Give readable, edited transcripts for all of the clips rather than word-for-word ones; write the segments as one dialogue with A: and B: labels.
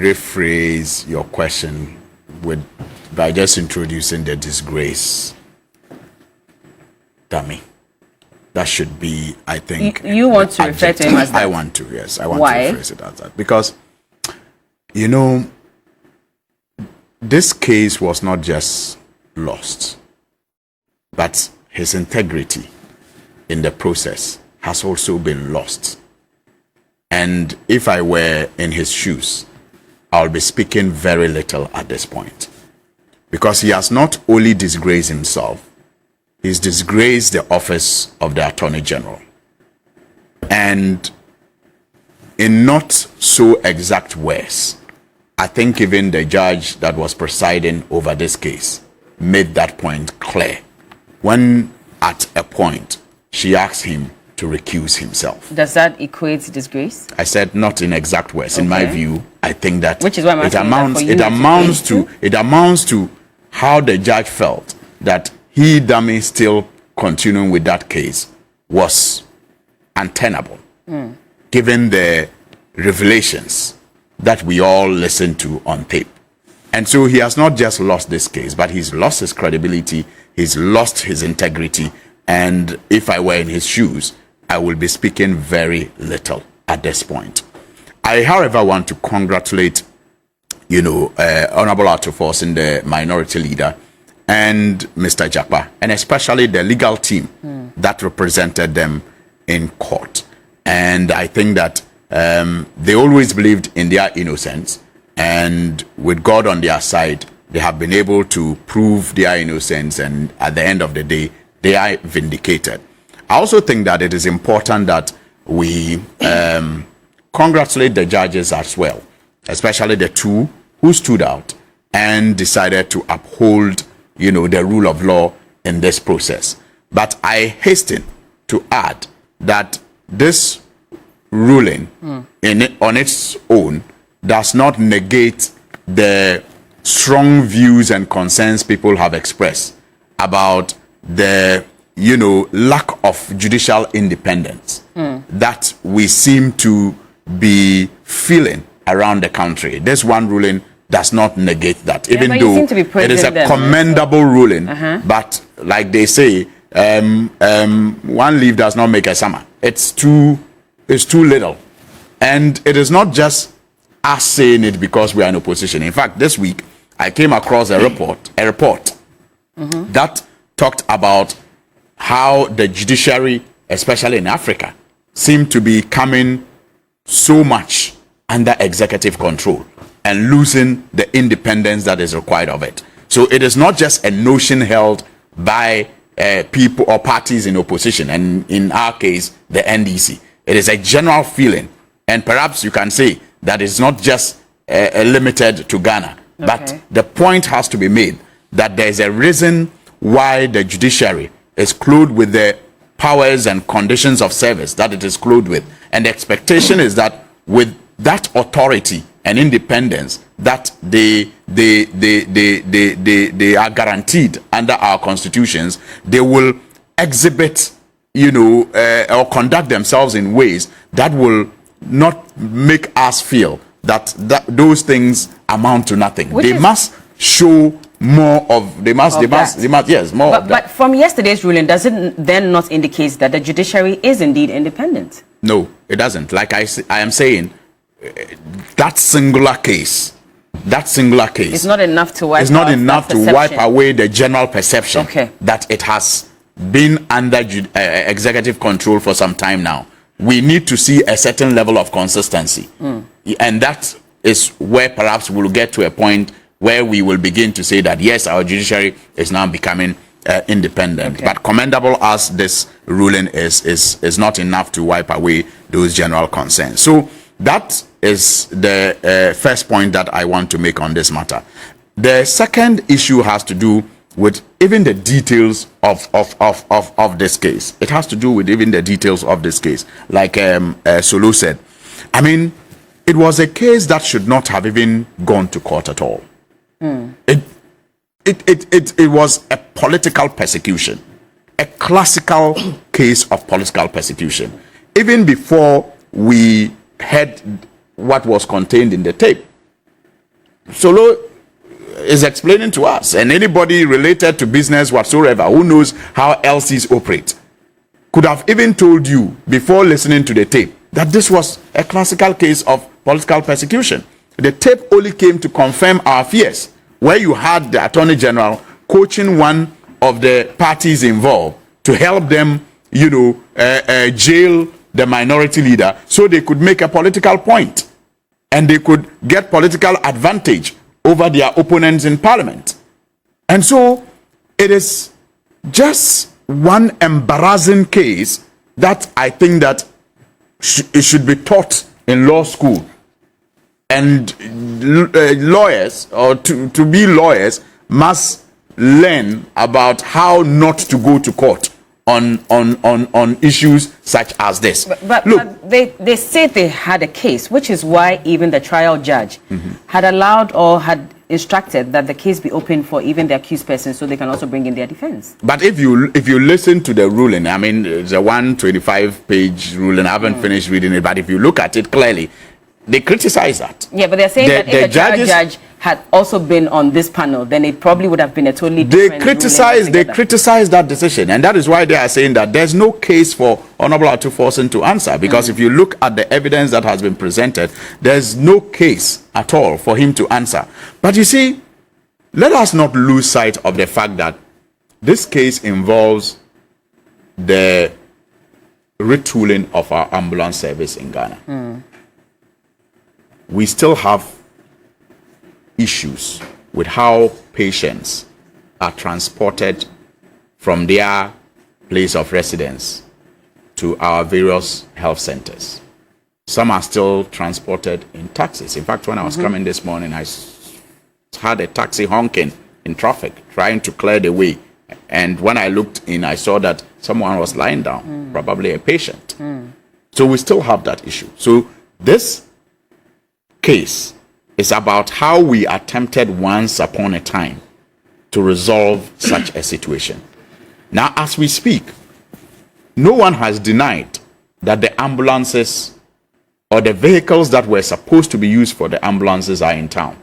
A: rephrase your question by just introducing the disgrace dummy. That should be, I think.
B: You want to refer to him as that?
A: I want to, yes. I want
B: Why?
A: to rephrase it as that. Because, you know, this case was not just lost, but his integrity in the process has also been lost. And if I were in his shoes, I'll be speaking very little at this point. Because he has not only disgraced himself, he's disgraced the office of the Attorney General. And in not so exact words, I think even the judge that was presiding over this case made that point clear. When at a point, she asked him to recuse himself.
B: Does that equate to disgrace?
A: I said not in exact words. Okay. In my view, I think that
B: which is why
A: it amounts to how the judge felt that he, dummy, still continuing with that case was untenable, given the revelations that we all listened to on tape. And so he has not just lost this case, but he's lost his credibility, he's lost his integrity, and if I were in his shoes, I will be speaking very little at this point. I, however, want to congratulate, Honorable Atufos, the minority leader, and Mr. Japa, and especially the legal team that represented them in court. And I think that they always believed in their innocence, and with God on their side, they have been able to prove their innocence, and at the end of the day, they are vindicated. I also think that it is important that we congratulate the judges as well, especially the two who stood out and decided to uphold the rule of law in this process. But I hasten to add that this ruling on its own does not negate the strong views and concerns people have expressed about the lack of judicial independence that we seem to be feeling around the country. This one ruling does not negate that, even though it is a commendable ruling. But like they say, one leaf does not make a summer. It's too little. And it is not just us saying it because we are in opposition. In fact, this week I came across a report that talked about how the judiciary, especially in Africa, seem to be coming so much under executive control and losing the independence that is required of it. So it is not just a notion held by people or parties in opposition, and in our case, the NDC. It is a general feeling, and perhaps you can say that it's not just limited to Ghana, but the point has to be made that there is a reason why the judiciary is clothed with the powers and conditions of service that it is clothed with, and the expectation is that with that authority and independence that they are guaranteed under our constitutions, they will exhibit, or conduct themselves in ways that will not make us feel that those things amount to nothing. They must show more of, yes, more of that. But
B: from yesterday's ruling, does it then not indicate that the judiciary is indeed independent?
A: No, it doesn't. Like I am saying, that singular case it's not enough to wipe
B: away
A: the general perception that it has been under executive control for some time now. We need to see a certain level of consistency, and that is where perhaps we'll get to a point where we will begin to say that yes, our judiciary is now becoming independent. But commendable as this ruling is not enough to wipe away those general concerns. So that is the first point that I want to make on this matter. The second issue has to do with even the details of this case. It has to do with even the details of this case. Like Solo said, I mean, it was a case that should not have even gone to court at all. It was a political persecution, a classical case of political persecution. Even before we heard what was contained in the tape, Solo is explaining to us, and anybody related to business whatsoever who knows how LCs operate could have even told you before listening to the tape that this was a classical case of political persecution. The tape only came to confirm our fears, where you had the Attorney General coaching one of the parties involved to help them, jail the minority leader so they could make a political point and they could get political advantage over their opponents in parliament. And so it is just one embarrassing case that I think that it should be taught in law school. And lawyers, or to be lawyers, must learn about how not to go to court on issues such as this.
B: But they said they had a case, which is why even the trial judge had allowed or had instructed that the case be open for even the accused person so they can also bring in their defense.
A: But if you listen to the ruling, I mean, it's a 125-page ruling. I haven't finished reading it, but if you look at it clearly, they criticize that.
B: Yeah, but they're saying that if the trial judge had also been on this panel, then it probably would have been a totally different
A: They criticize that decision, and that is why they are saying that there's no case for Honorable Atuforsen to answer, because if you look at the evidence that has been presented, there's no case at all for him to answer. But you see, let us not lose sight of the fact that this case involves the retooling of our ambulance service in Ghana. We still have issues with how patients are transported from their place of residence to our various health centers. Some are still transported in taxis. In fact, when I was coming this morning, I had a taxi honking in traffic, trying to clear the way. And when I looked in, I saw that someone was lying down, probably a patient. So we still have that issue. So this case is about how we attempted once upon a time to resolve such a situation. Now, as we speak, no one has denied that the ambulances or the vehicles that were supposed to be used for the ambulances are in town.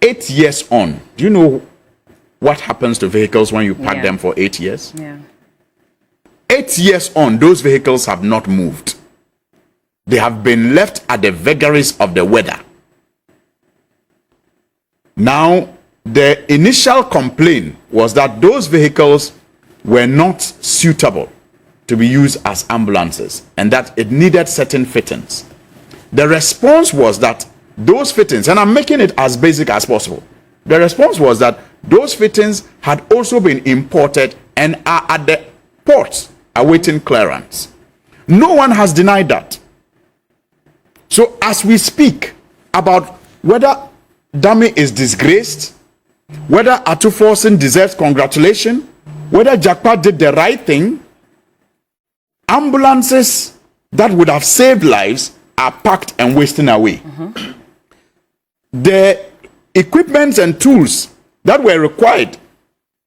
A: 8 years on, do you know what happens to vehicles when you park them for 8 years? 8 years on, those vehicles have not moved. They have been left at the vagaries of the weather. Now, the initial complaint was that those vehicles were not suitable to be used as ambulances and that it needed certain fittings. The response was that those fittings, and I'm making it as basic as possible, the response was that those fittings had also been imported and are at the ports awaiting clearance. No one has denied that. So as we speak about whether Dami is disgraced, whether Atuforsen deserves congratulation, whether Jakpa did the right thing, ambulances that would have saved lives are packed and wasting away. The equipment and tools that were required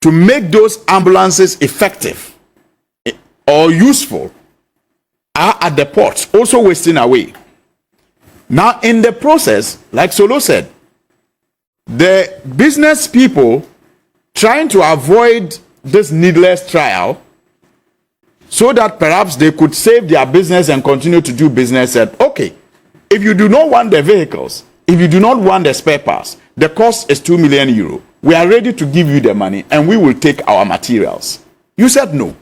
A: to make those ambulances effective or useful are at the ports, also wasting away. Now, in the process, like Solo said, the business people trying to avoid this needless trial so that perhaps they could save their business and continue to do business said, okay, if you do not want the vehicles, if you do not want the spare parts, the cost is 2 million euro. We are ready to give you the money and we will take our materials. You said no.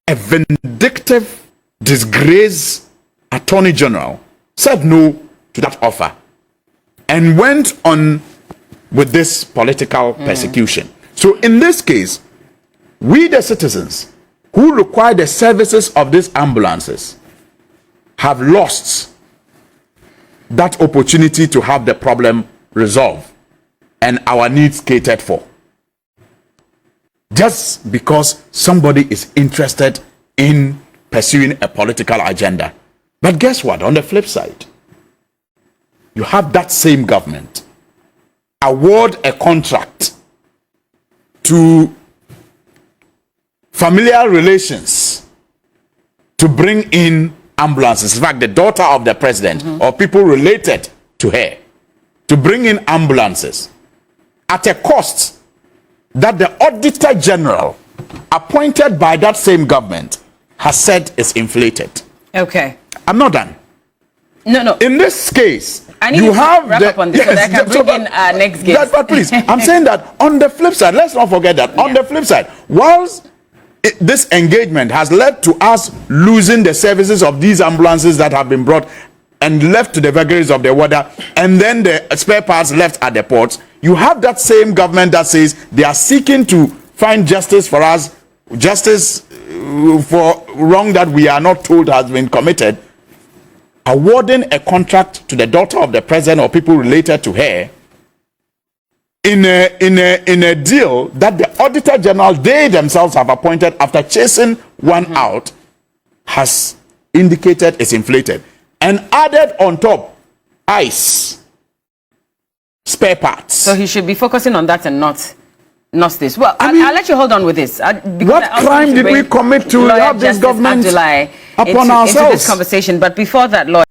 A: A vindictive, disgraced Attorney General said no to that offer and went on with this political persecution. So in this case, we the citizens who require the services of these ambulances have lost that opportunity to have the problem resolved and our needs catered for, just because somebody is interested in pursuing a political agenda. But guess what? On the flip side, you have that same government award a contract to familiar relations to bring in ambulances. In fact, the daughter of the president or people related to her to bring in ambulances at a cost that the Auditor General, appointed by that same government, has said is inflated.
B: Okay.
A: I'm not done.
B: No.
A: In this case,
B: I need
A: you
B: to
A: have
B: wrap up on this so that I can bring in our next guest.
A: But please, I'm saying that on the flip side, let's not forget that. On the flip side, whilst this engagement has led to us losing the services of these ambulances that have been brought and left to the vagaries of the weather, and then the spare parts left at the ports, you have that same government that says they are seeking to find justice for us, justice for wrong that we are not told has been committed, awarding a contract to the daughter of the president or people related to her in a deal that the Auditor General, they themselves have appointed after chasing one out, has indicated is inflated, and added on top ICE spare parts.
B: So he should be focusing on that and not this. Well, I'll let you hold on with this.
A: What crime did we commit to have this government upon ourselves?
B: Into this conversation, but before that, Lord.